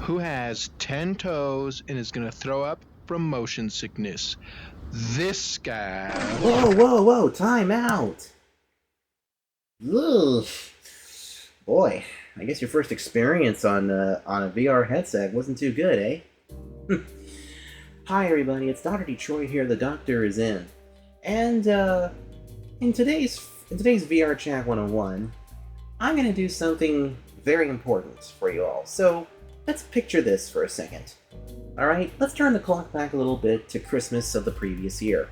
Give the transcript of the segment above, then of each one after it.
Who has 10 toes and is going to throw up from motion sickness? This guy. Whoa, whoa, whoa! Time out! Ugh. Boy, I guess your first experience on a VR headset wasn't too good, eh? Hi, everybody. It's Dr. Detroit here. The doctor is in, and in today's Vrchat101, I'm gonna do something very important for you all. So let's picture this for a second. All right, let's turn the clock back a little bit to Christmas of the previous year.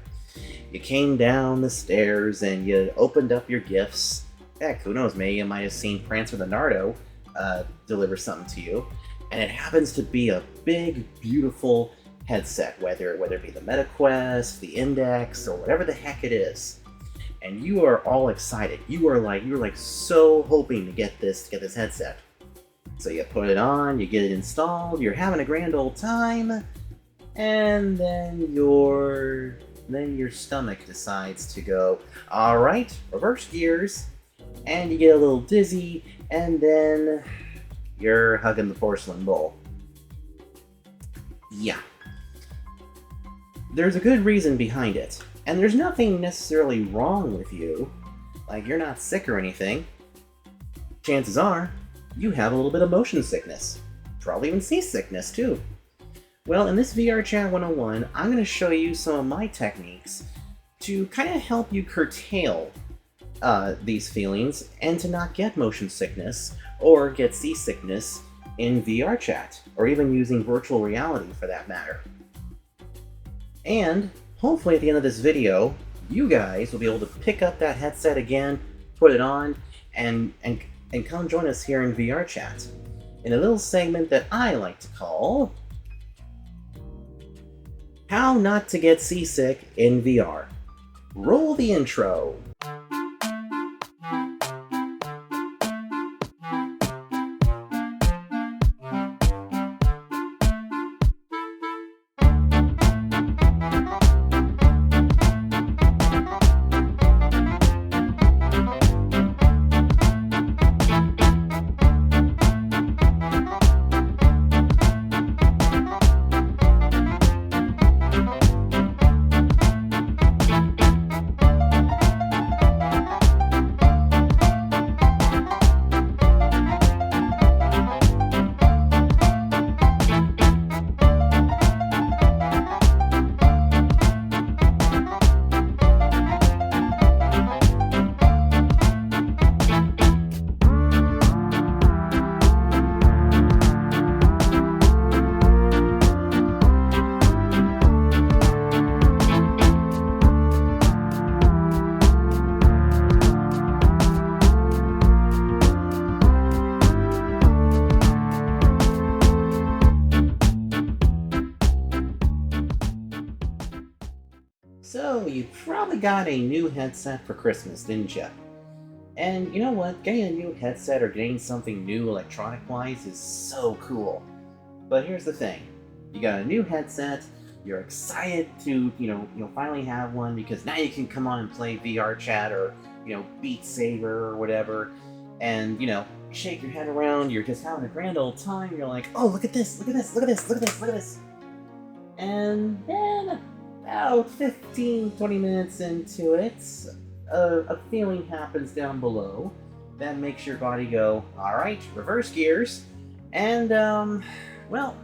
You came down the stairs and you opened up your gifts. Heck, who knows, maybe you might have seen Prancer the Nardo deliver something to you. And it happens to be a big, beautiful headset, whether it be the MetaQuest, the Index, or whatever the heck it is. And you are all excited. You're like so hoping to get this headset. So you put it on, you get it installed, you're having a grand old time, and then your stomach decides to go, all right, reverse gears, and you get a little dizzy, and then you're hugging the porcelain bowl. Yeah. There's a good reason behind it, and there's nothing necessarily wrong with you. Like, you're not sick or anything. Chances are, you have a little bit of motion sickness. Probably even seasickness, too. Well, in this Vrchat101, I'm going to show you some of my techniques to kind of help you curtail these feelings and to not get motion sickness or get seasickness in VRChat, or even using virtual reality for that matter. And hopefully at the end of this video, you guys will be able to pick up that headset again, put it on, and come join us here in VRChat in a little segment that I like to call How Not to Get Seasick in VR. Roll the intro. So, you probably got a new headset for Christmas, didn't you? And you know what? Getting a new headset or getting something new electronic-wise is so cool. But here's the thing. You got a new headset, you're excited to, finally have one because now you can come on and play VR chat or, Beat Saber or whatever. And, shake your head around, you're just having a grand old time, you're like, oh, look at this, look at this, look at this, look at this, look at this. And then about 15-20 minutes into it, a feeling happens down below that makes your body go, alright, reverse gears, and, well,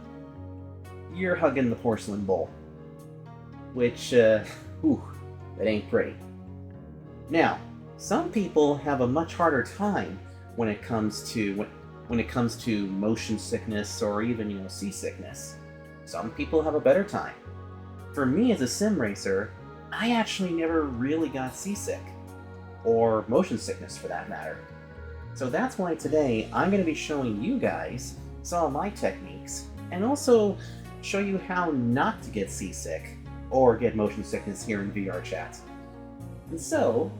you're hugging the porcelain bowl. Which, that ain't pretty. Now, some people have a much harder time when it comes to motion sickness or even, seasickness. Some people have a better time. For me as a sim racer, I actually never really got seasick, or motion sickness for that matter. So that's why today I'm going to be showing you guys some of my techniques, and also show you how not to get seasick or get motion sickness here in VRChat. And so,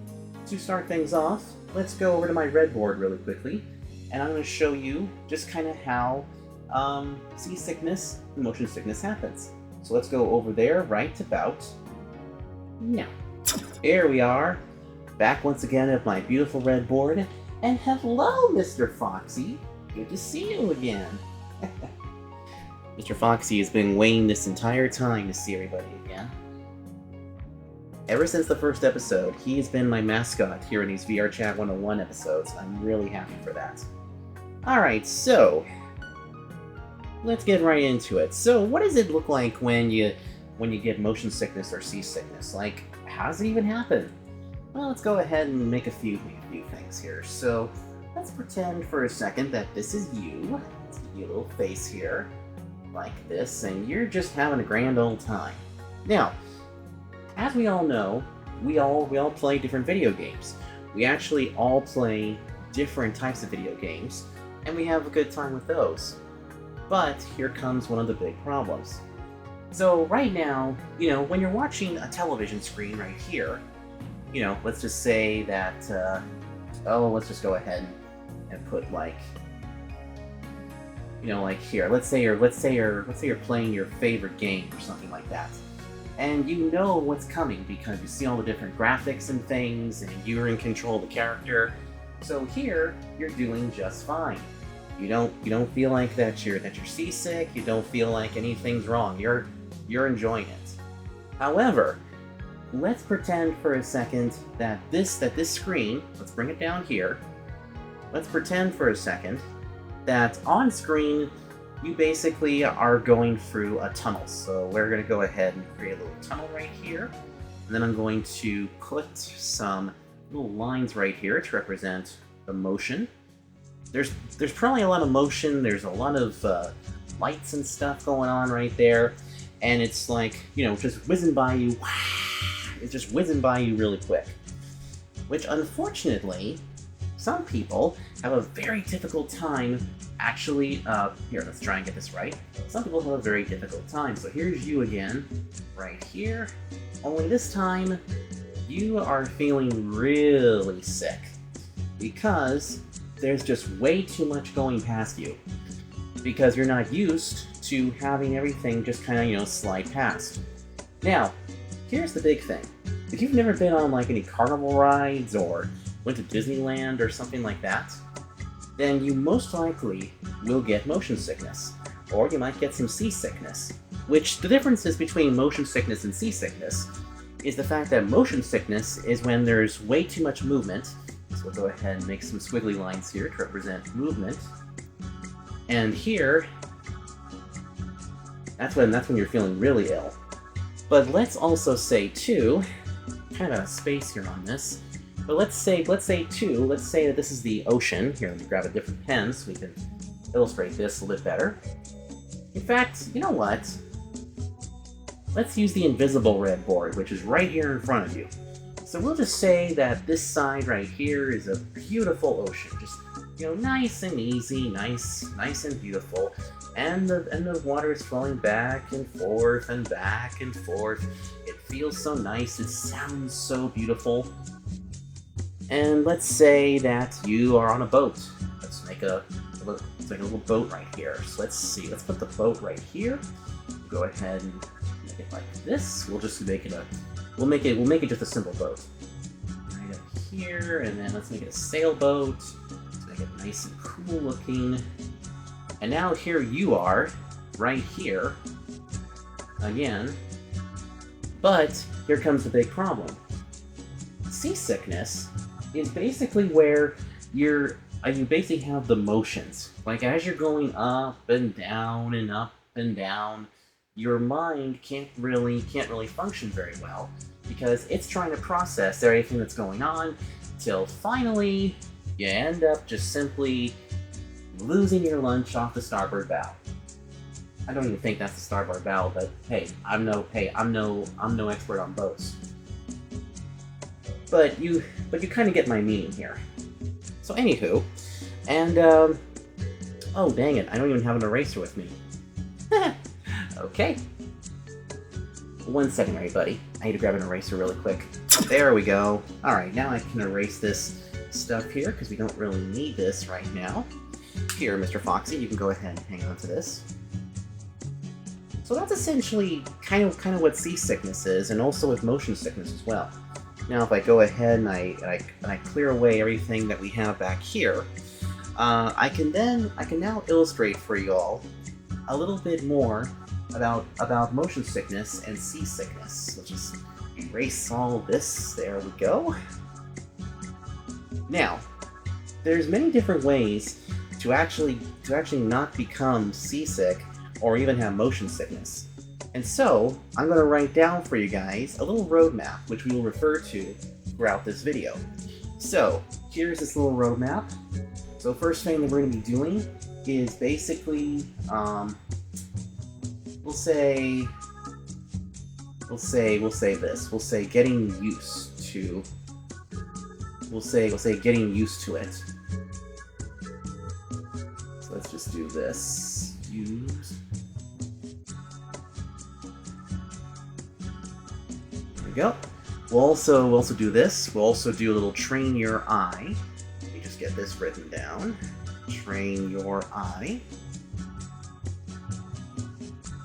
to start things off, let's go over to my red board really quickly, and I'm going to show you just kind of how seasickness and motion sickness happens. So let's go over there right about now. Here we are, back once again at my beautiful red board. And hello, Mr. Foxy. Good to see you again. Mr. Foxy has been waiting this entire time to see everybody again. Ever since the first episode, he has been my mascot here in these Vrchat101 episodes. I'm really happy for that. Alright, so let's get right into it. So what does it look like when you get motion sickness or seasickness? Like, how does it even happen? Well, let's go ahead and make a few things here. So let's pretend for a second that this is you. Let's give you a little face here, like this, and you're just having a grand old time. Now, as we all know, we all play different video games. We actually all play different types of video games, and we have a good time with those. But here comes one of the big problems. So right now, when you're watching a television screen right here, let's just say that, let's just go ahead and put like here. Let's say you're playing your favorite game or something like that. And you know what's coming because you see all the different graphics and things, and you're in control of the character. So here, you're doing just fine. You don't feel like that you're seasick. You don't feel like anything's wrong. You're enjoying it. However, let's pretend for a second that this screen. Let's bring it down here. Let's pretend for a second that on screen, you basically are going through a tunnel. So we're going to go ahead and create a little tunnel right here. And then I'm going to put some little lines right here to represent the motion. There's probably a lot of motion. There's a lot of lights and stuff going on right there. And it's like, just whizzing by you. It's just whizzing by you really quick. Which, unfortunately, some people have a very difficult time actually, here, let's try and get this right. Some people have a very difficult time. So here's you again, right here. Only this time, you are feeling really sick because there's just way too much going past you. Because you're not used to having everything just kind of, slide past. Now, here's the big thing. If you've never been on like any carnival rides or went to Disneyland or something like that, then you most likely will get motion sickness, or you might get some seasickness. Which, the differences between motion sickness and seasickness is the fact that motion sickness is when there's way too much movement. So we'll go ahead and make some squiggly lines here to represent movement. And here, that's when you're feeling really ill. But let's also say too, kind of a space here on this, but let's say that this is the ocean. Here, let me grab a different pen so we can illustrate this a little bit better. In fact, you know what? Let's use the invisible red board, which is right here in front of you. So we'll just say that this side right here is a beautiful ocean. Just, nice and easy, nice and beautiful. And the water is flowing back and forth and back and forth. It feels so nice. It sounds so beautiful. And let's say that you are on a boat. Let's make a little boat right here. So let's see. Let's put the boat right here. Go ahead and make it like this. We'll just make it we'll make it just a simple boat. Right up here, and then let's make it a sailboat. Let's make it nice and cool looking. And now here you are, right here, again. But here comes the big problem. Seasickness is basically where you basically have the motions. Like as you're going up and down and up and down, your mind can't really function very well because it's trying to process everything that's going on till finally you end up just simply losing your lunch off the starboard bow. I don't even think that's the starboard bow, but hey, I'm no expert on boats. But you kind of get my meaning here. So anywho, and oh dang it, I don't even have an eraser with me. Okay. 1 second, everybody. I need to grab an eraser really quick. There we go. Alright, now I can erase this stuff here, because we don't really need this right now. Here, Mr. Foxy, you can go ahead and hang on to this. So that's essentially kind of what seasickness is, and also with motion sickness as well. Now, if I go ahead and I clear away everything that we have back here, I can now illustrate for you all a little bit more about motion sickness and seasickness. Let's just erase all this. There we go. Now, there's many different ways to actually not become seasick or even have motion sickness. And so, I'm going to write down for you guys a little roadmap, which we will refer to throughout this video. So, here's this little roadmap. So, first thing that we're going to be doing is basically, we'll say this. We'll say getting used to. We'll say getting used to it. So let's just do this. Use. There we go. We'll also do this. We'll also do a little train your eye. Let me just get this written down. Train your eye.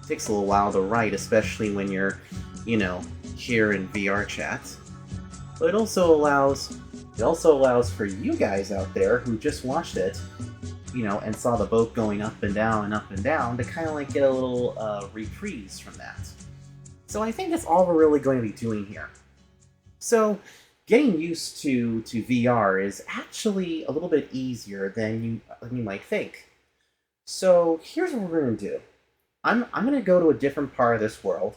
Takes a little while to write, especially when you're, here in VR chat. But it also allows for you guys out there who just watched it, and saw the boat going up and down, to kind of like get a little reprise from that. So I think that's all we're really going to be doing here. So getting used to VR is actually a little bit easier than you might think. So here's what we're going to do. I'm going to go to a different part of this world,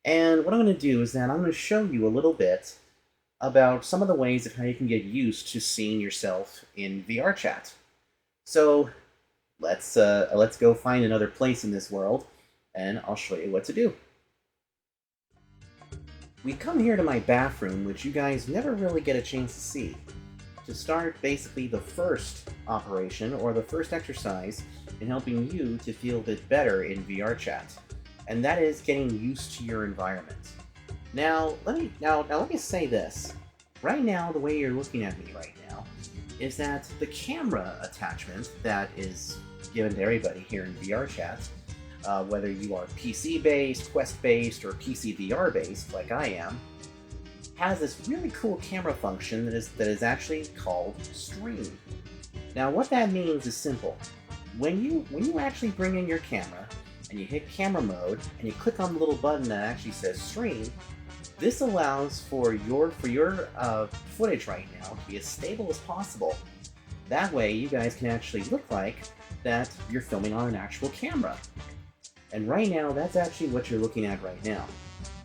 and what I'm going to do is that I'm going to show you a little bit about some of the ways of how you can get used to seeing yourself in VR chat. So let's go find another place in this world, and I'll show you what to do. We come here to my bathroom, which you guys never really get a chance to see, to start basically the first operation, or the first exercise, in helping you to feel a bit better in VR chat, and that is getting used to your environment. Now let me say this. Right now, the way you're looking at me right now is that the camera attachment that is given to everybody here in VR chat, whether you are PC-based, Quest-based, or PC VR-based, like I am, has this really cool camera function that is actually called Stream. Now, what that means is simple. When you actually bring in your camera and you hit camera mode and you click on the little button that actually says Stream, this allows for your footage right now to be as stable as possible. That way, you guys can actually look like that you're filming on an actual camera. And right now, that's actually what you're looking at right now.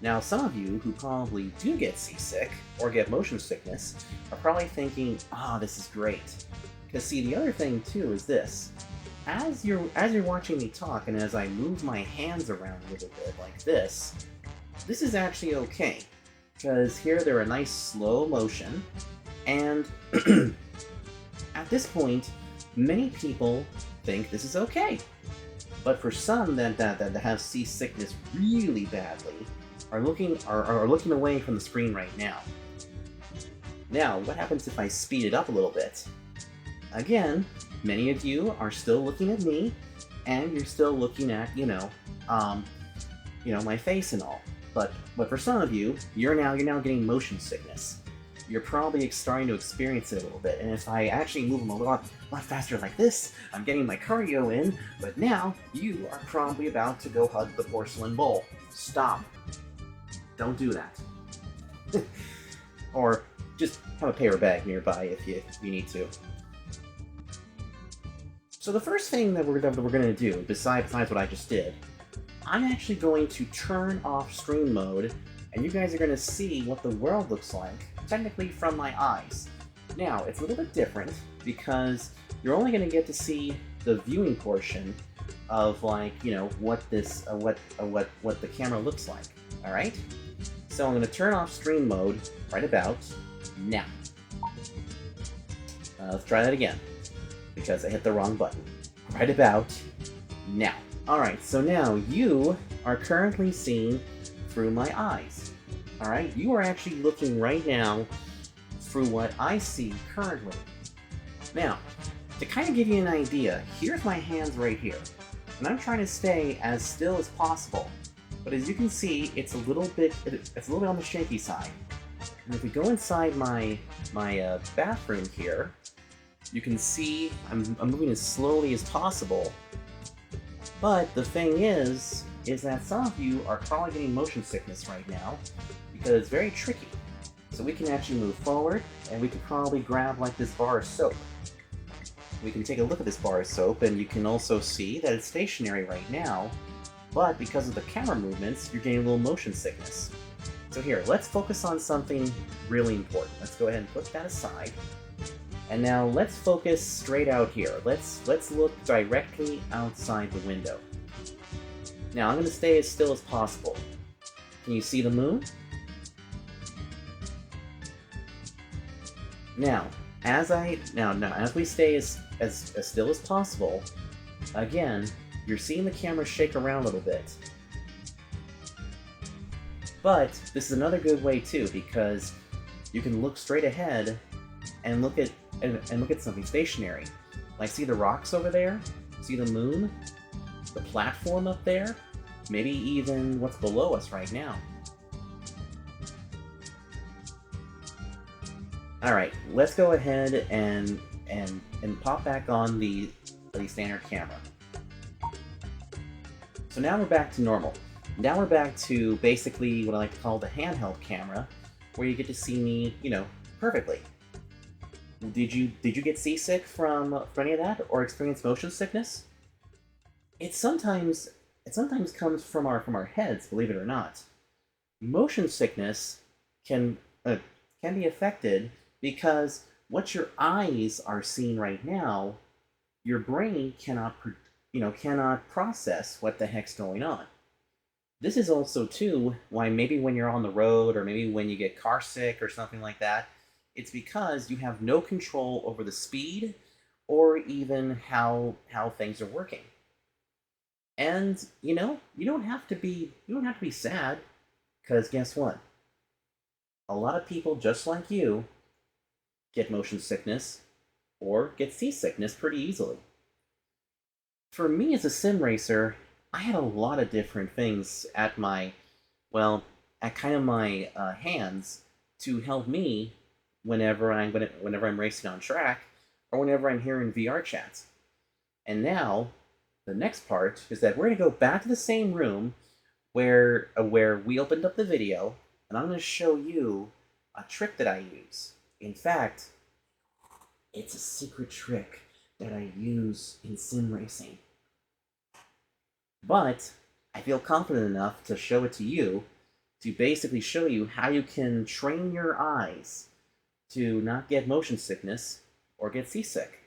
Now, some of you who probably do get seasick or get motion sickness are probably thinking, this is great. Because see, the other thing too is this. As you're watching me talk, and as I move my hands around a little bit like this is actually okay. Because here they're a nice slow motion, and at this point, many people think this is okay. But for some that have seasickness really badly, are looking away from the screen right now. Now, what happens if I speed it up a little bit? Again, many of you are still looking at me, and you're still looking at, my face and all. But for some of you, you're now getting motion sickness. You're probably starting to experience it a little bit, and if I actually move them a lot faster like this, I'm getting my cardio in, but now you are probably about to go hug the porcelain bowl. Stop. Don't do that. Or just have a paper bag nearby if you need to. So the first thing that we're going to do, besides what I just did, I'm actually going to turn off stream mode, and you guys are going to see what the world looks like, technically from my eyes. Now, it's a little bit different, because you're only going to get to see the viewing portion of, what the camera looks like, alright? So I'm going to turn off stream mode right about now. Let's try that again, because I hit the wrong button. Right about now. Alright, so now you are currently seeing through my eyes. Alright, you are actually looking right now through what I see currently. Now, to kind of give you an idea, here's my hands right here. And I'm trying to stay as still as possible. But as you can see, it's a little bit on the shaky side. And if we go inside my bathroom here, you can see I'm moving as slowly as possible. But the thing is that some of you are probably getting motion sickness right now because it's very tricky. So we can actually move forward, and we can probably grab like this bar of soap. We can take a look at this bar of soap, and you can also see that it's stationary right now, but because of the camera movements, you're getting a little motion sickness. So here, let's focus on something really important. Let's go ahead and put that aside. And now let's focus straight out here. Let's look directly outside the window. Now I'm going to stay as still as possible. Can you see the moon? Now, as we stay as still as possible, again, you're seeing the camera shake around a little bit. But this is another good way too, because you can look straight ahead and look at something stationary. Like, see the rocks over there? See the moon? The platform up there? Maybe even what's below us right now. Alright, let's go ahead and pop back on the standard camera. So now we're back to normal. Now we're back to basically what I like to call the handheld camera, where you get to see me, perfectly. Did you get seasick from any of that, or experience motion sickness? It sometimes comes from our heads, believe it or not. Motion sickness can be affected because what your eyes are seeing right now, your brain cannot process what the heck's going on. This is also too why maybe when you're on the road, or maybe when you get car sick or something like that, it's because you have no control over the speed or even how things are working. And you don't have to be sad, because guess what? A lot of people just like you get motion sickness or get seasickness pretty easily. For me as a sim racer, I had a lot of different things at my hands to help me whenever I'm racing on track, or whenever I'm here in VR chats. And now, the next part is that we're going to go back to the same room where we opened up the video, and I'm going to show you a trick that I use. In fact, it's a secret trick that I use in sim racing. But I feel confident enough to show it to you, to basically show you how you can train your eyes to not get motion sickness or get seasick.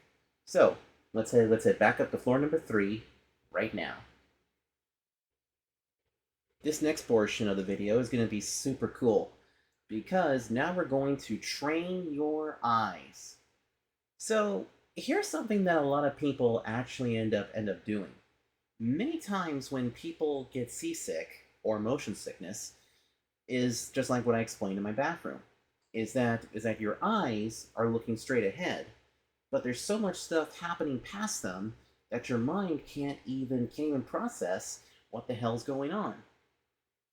So let's head back up to floor number 3 right now. This next portion of the video is going to be super cool, because now we're going to train your eyes. So here's something that a lot of people actually end up doing. Many times when people get seasick or motion sickness, is just like what I explained in my bathroom. Is that your eyes are looking straight ahead, but there's so much stuff happening past them that your mind can't even process what the hell's going on.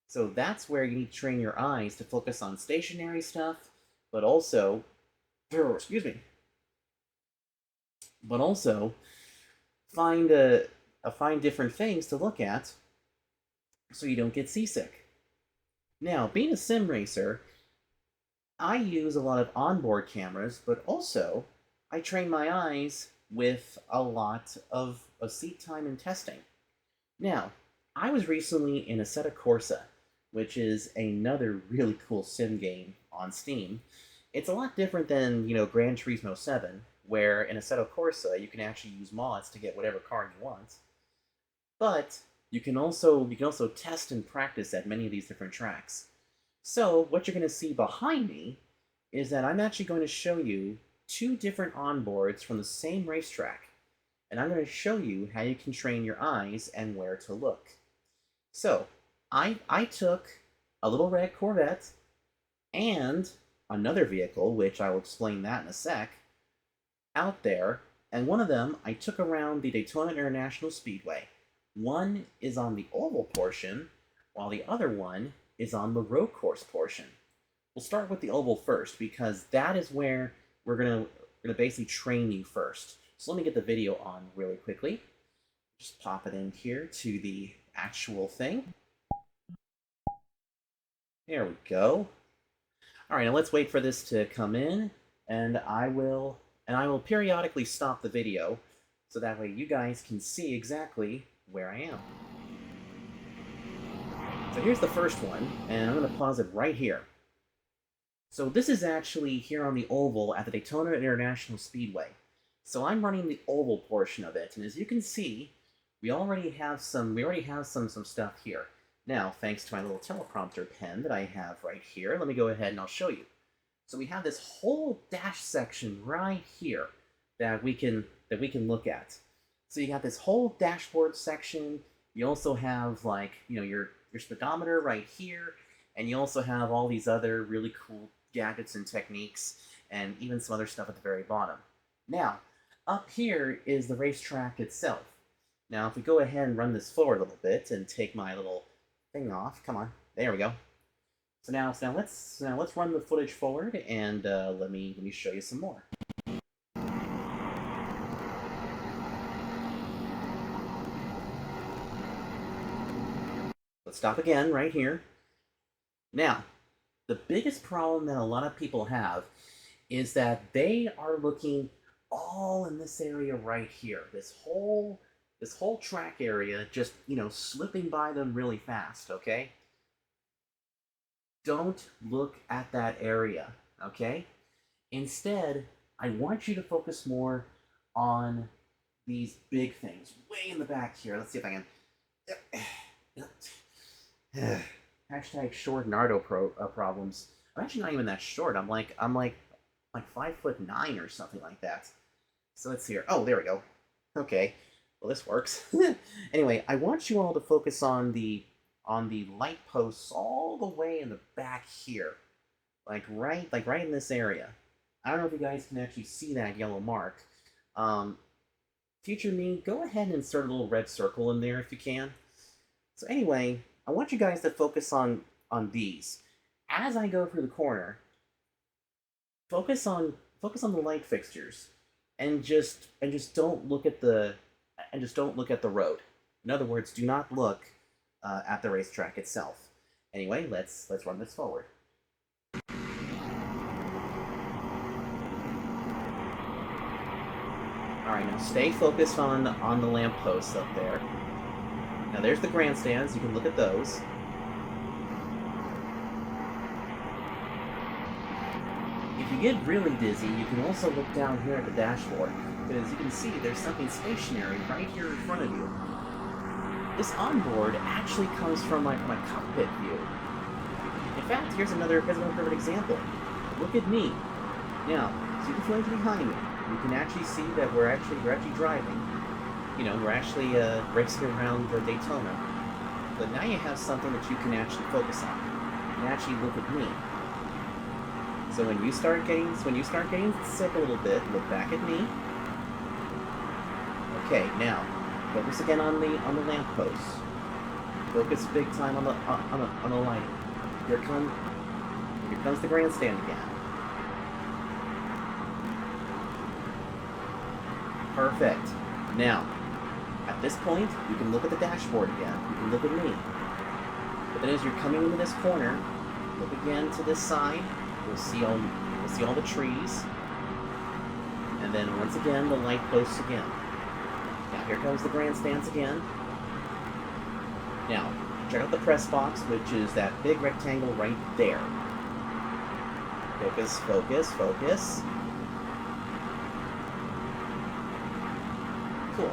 So that's where you need to train your eyes to focus on stationary stuff, but also, find different things to look at so you don't get seasick. Now, being a sim racer, I use a lot of onboard cameras, but also I train my eyes with a lot of seat time and testing. Now, I was recently in Assetto Corsa, which is another really cool sim game on Steam. It's a lot different than, Gran Turismo 7, where in Assetto Corsa you can actually use mods to get whatever car you want. But you can also test and practice at many of these different tracks. So what you're going to see behind me is that I'm actually going to show you 2 different onboards from the same racetrack, and I'm going to show you how you can train your eyes and where to look. So I took a little red Corvette and another vehicle, which I will explain that in a sec, out there, and one of them I took around the Daytona International Speedway. One is on the oval portion, while the other one is on the road course portion. We'll start with the oval first, because that is where we're gonna basically train you first. So let me get the video on really quickly. Just pop it in here to the actual thing. There we go. All right, now let's wait for this to come in, and I will periodically stop the video so that way you guys can see exactly where I am. So here's the first one, and I'm going to pause it right here. So this is actually here on the oval at the Daytona International Speedway. So I'm running the oval portion of it, and as you can see, we already have some stuff here. Now, thanks to my little teleprompter pen that I have right here, let me go ahead and I'll show you. So we have this whole dash section right here that we can look at. So you got this whole dashboard section. You also have, like, you know, your speedometer right here, and you also have all these other really cool gadgets and techniques, and even some other stuff at the very bottom. Now, up here is the racetrack itself. Now, if we go ahead and run this forward a little bit and take my little thing off, come on, there we go. So now let's run the footage forward, and let me show you some more. Let's stop again right here. Now, the biggest problem that a lot of people have is that they are looking all in this area right here. This whole track area just, you know, slipping by them really fast, okay? Don't look at that area, okay? Instead, I want you to focus more on these big things way in the back here. Let's see if I can. Hashtag short Nardo problems. I'm actually not even that short. I'm like 5'9" or something like that. So let's see here. Oh, there we go. Okay. Well, this works. Anyway, I want you all to focus on the light posts all the way in the back here, like right in this area. I don't know if you guys can actually see that yellow mark. Future me, go ahead and insert a little red circle in there if you can. So anyway, I want you guys to focus on these. As I go through the corner, focus on the light fixtures, and just don't look at the road. In other words, do not look at the racetrack itself. Anyway, let's run this forward. All right, now stay focused on the lampposts up there. Now there's the grandstands. You can look at those. If you get really dizzy, you can also look down here at the dashboard. But as you can see, there's something stationary right here in front of you. This onboard actually comes from my cockpit view. In fact, here's another perfect example. Look at me. Now, see the flames behind me. You can actually see that we're actually driving. You know, we're actually racing around Daytona. But now you have something that you can actually focus on. You can actually look at me. So when you start getting sick a little bit, look back at me. Okay, now focus again on the lampposts. Focus big time on the lighting. Here comes the grandstand again. Perfect. Now, at this point, you can look at the dashboard again. You can look at me. But then as you're coming into this corner, look again to this side. You'll see all the trees. And then once again, the light posts again. Now here comes the grandstands again. Now, check out the press box, which is that big rectangle right there. Focus, focus, focus. Cool.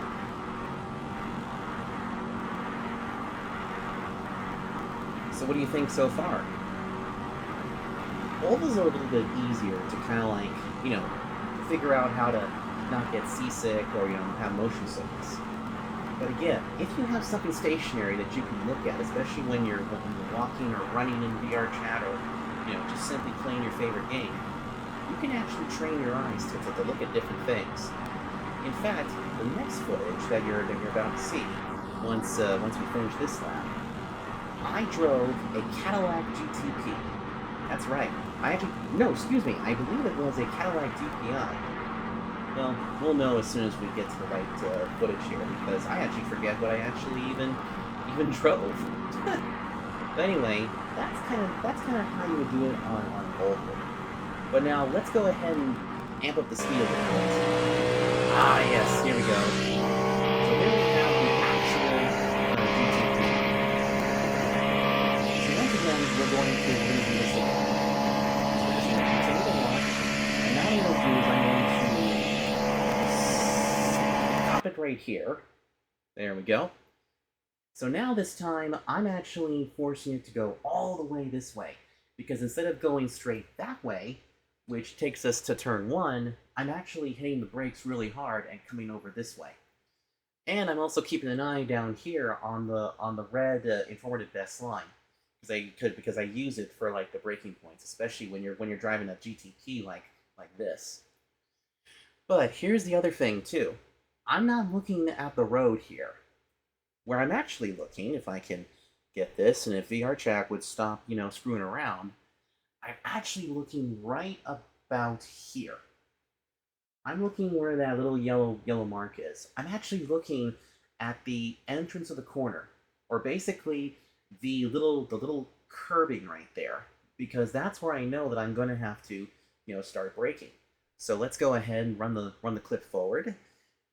So what do you think so far? Ovals are a little bit easier to kind of like, you know, figure out how to not get seasick or, you know, have motion sickness. But again, if you have something stationary that you can look at, especially when you're walking or running in Vrchat or, you know, just simply playing your favorite game, you can actually train your eyes to look at different things. In fact, the next footage that you're about to see, once we finish this lap, I drove a Cadillac GTP. That's right. I believe it was a Cadillac DPI. Well, we'll know as soon as we get to the right footage here, because I actually forget what I actually even drove. But anyway, that's kind of how you would do it on onboard. But now let's go ahead and amp up the speed a little bit. Ah, yes, here we go. So here we have the actual GTP. So once again, we're going to redo this again. So we're just going to continue to watch, and now what I'm going to do is I'm going to stop it right here. There we go. So now this time, I'm actually forcing it to go all the way this way, because instead of going straight that way, which takes us to turn 1, I'm actually hitting the brakes really hard and coming over this way. And I'm also keeping an eye down here on the red informative best line, because I use it for like the braking points, especially when you're driving a GTP like this. But here's the other thing too. I'm not looking at the road here. Where I'm actually looking, if I can get this, and if Vrchat would stop, screwing around, I'm actually looking right about here. I'm looking where that little yellow mark is. I'm actually looking at the entrance of the corner, or basically the little curbing right there, because that's where I know that I'm going to have to, start braking. So let's go ahead and run the clip forward.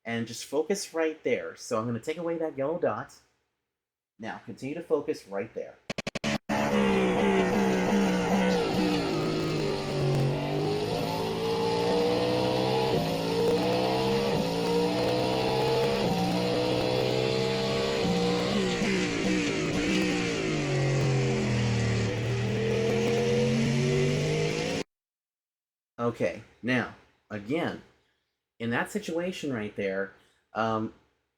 And just focus right there. So I'm going to take away that yellow dot. Now, continue to focus right there. Okay, now, again, in that situation right there,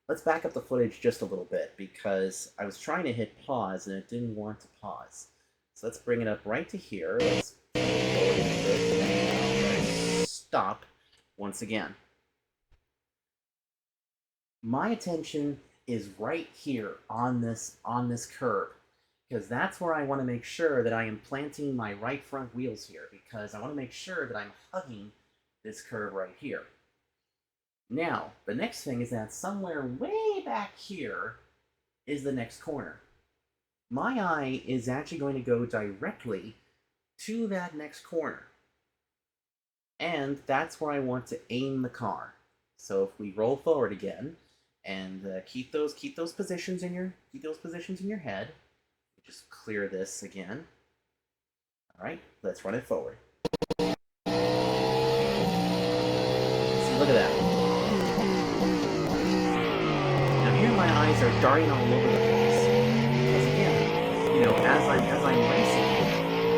let's back up the footage just a little bit, because I was trying to hit pause and it didn't want to pause. So let's bring it up right to here. Let's stop once again. My attention is right here on this curb, because that's where I want to make sure that I am planting my right front wheels here, because I want to make sure that I'm hugging this curve right here. Now, the next thing is that somewhere way back here is the next corner. My eye is actually going to go directly to that next corner. And that's where I want to aim the car. So if we roll forward again and keep those positions in your head. Just clear this again. All right, let's run it forward. See, look at that. My eyes are darting all over the place. Because again, as I'm racing,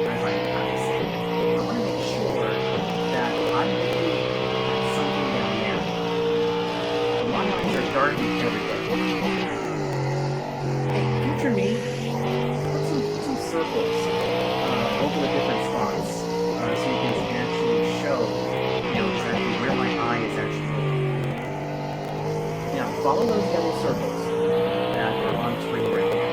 as I'm practicing, I want to make sure that I'm looking at something down there. My eyes are darting everywhere. Hey, future me, put some circles over the different spots, so you can actually show, exactly where my eye is actually looking. Now, follow those yellow circles that are on screen right now.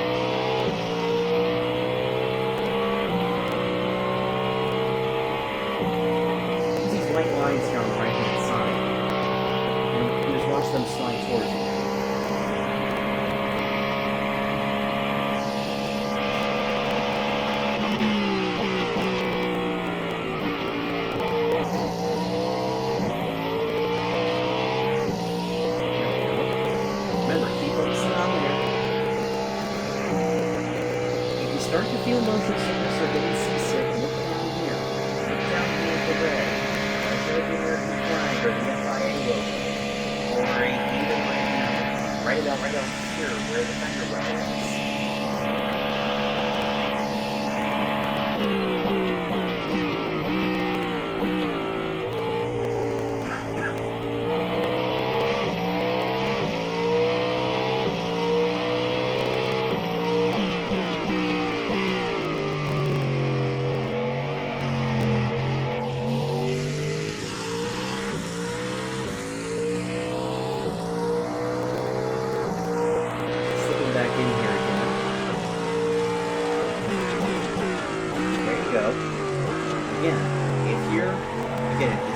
These white lines here on the right-hand side, and just watch them slide towards you. Start to feel motion sickness or getting seasick, look down here. Look down here at the red. Right there at the American flag or the FIA logo. Or even right about here where the fender well is. Again, if you're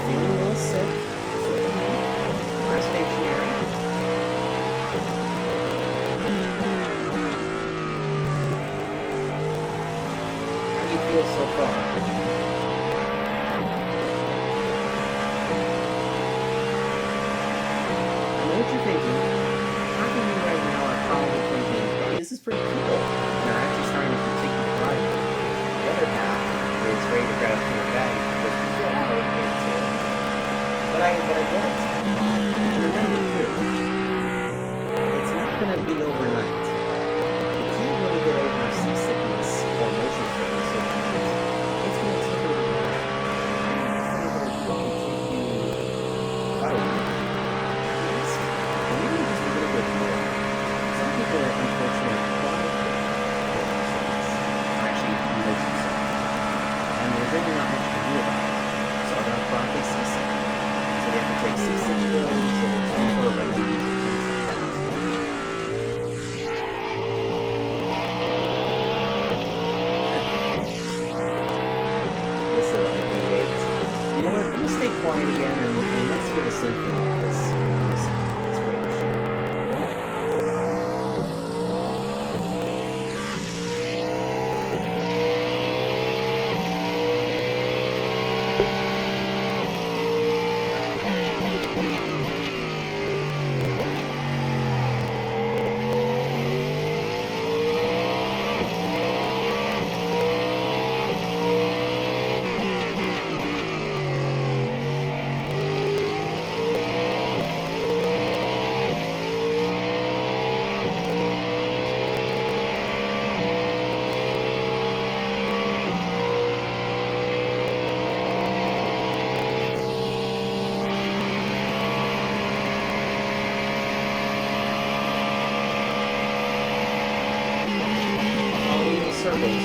feeling a little sick, just let me know. feel so far? I know what you're thinking. Half of you right now are probably thinking, hey, this is pretty cool. And are actually starting to critique my driving. The other half is ready to grab your bag because you feel out of it too. But I get it. And remember too, it's not going to be overnight. You can't really get over seasickness or motion sickness overnight. It's going to take a little while. And it's going to continue about a week. And maybe just a little bit more. Some people, unfortunately, chronic actually motion sickness. And there's really not much to do about it. So they're chronically seasick. So they have to take seasick pills or temper remedies. You know what? Let me stay quiet again and let's get a symphony of this great machine. Circles.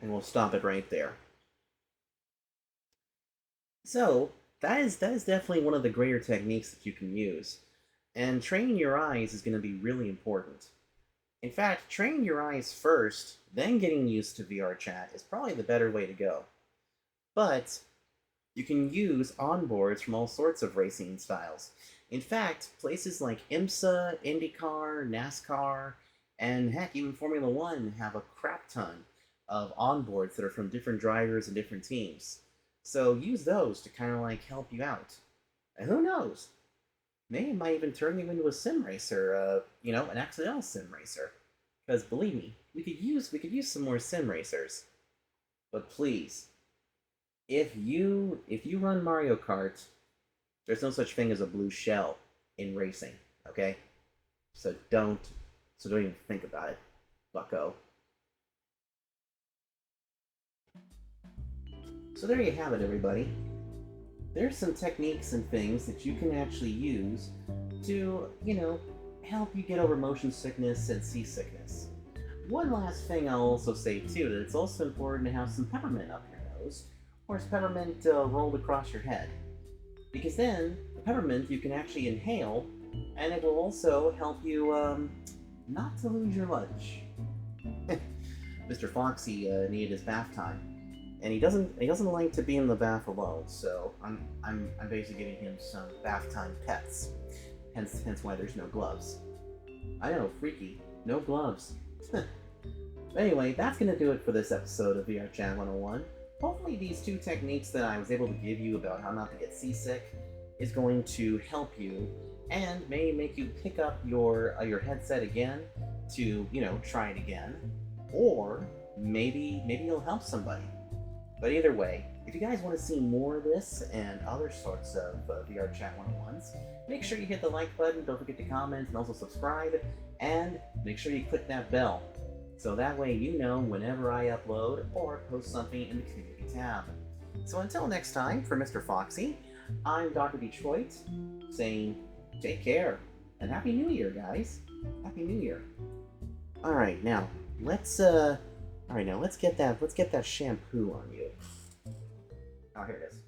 And we'll stop it right there. So that is definitely one of the greater techniques that you can use. And training your eyes is going to be really important. In fact, training your eyes first, then getting used to Vrchat is probably the better way to go. But you can use onboards from all sorts of racing styles. In fact, places like IMSA, IndyCar, NASCAR, and heck, even Formula One have a crap ton of onboards that are from different drivers and different teams. So use those to kind of like help you out. And who knows? Maybe it might even turn you into a sim racer, an accidental sim racer. Because believe me, we could use some more sim racers. But please, if you run Mario Kart, there's no such thing as a blue shell in racing, okay? So don't even think about it, bucko. So there you have it, everybody. There's some techniques and things that you can actually use to, help you get over motion sickness and seasickness. One last thing I'll also say, too, that it's also important to have some peppermint up your nose, or is peppermint rolled across your head. Because then, the peppermint you can actually inhale, and it will also help you not to lose your lunch. Mr. Foxy needed his bath time. And he doesn't like to be in the bath alone, so I'm basically giving him some bath time pets. Hence why there's no gloves. I know, freaky, no gloves. Anyway, that's gonna do it for this episode of Vrchat 101. Hopefully these two techniques that I was able to give you about how not to get seasick is going to help you and may make you pick up your headset again to try it again, or maybe you'll help somebody. But either way, if you guys want to see more of this and other sorts of Vrchat 101s, make sure you hit the like button, don't forget to comment, and also subscribe, and make sure you click that bell, so that way you know whenever I upload or post something in the community tab. So until next time, for Mr. Foxy, I'm Dr. Detroit, saying take care, and Happy New Year, guys. Happy New Year. Alright, now, let's get that shampoo on you. Oh, here it is.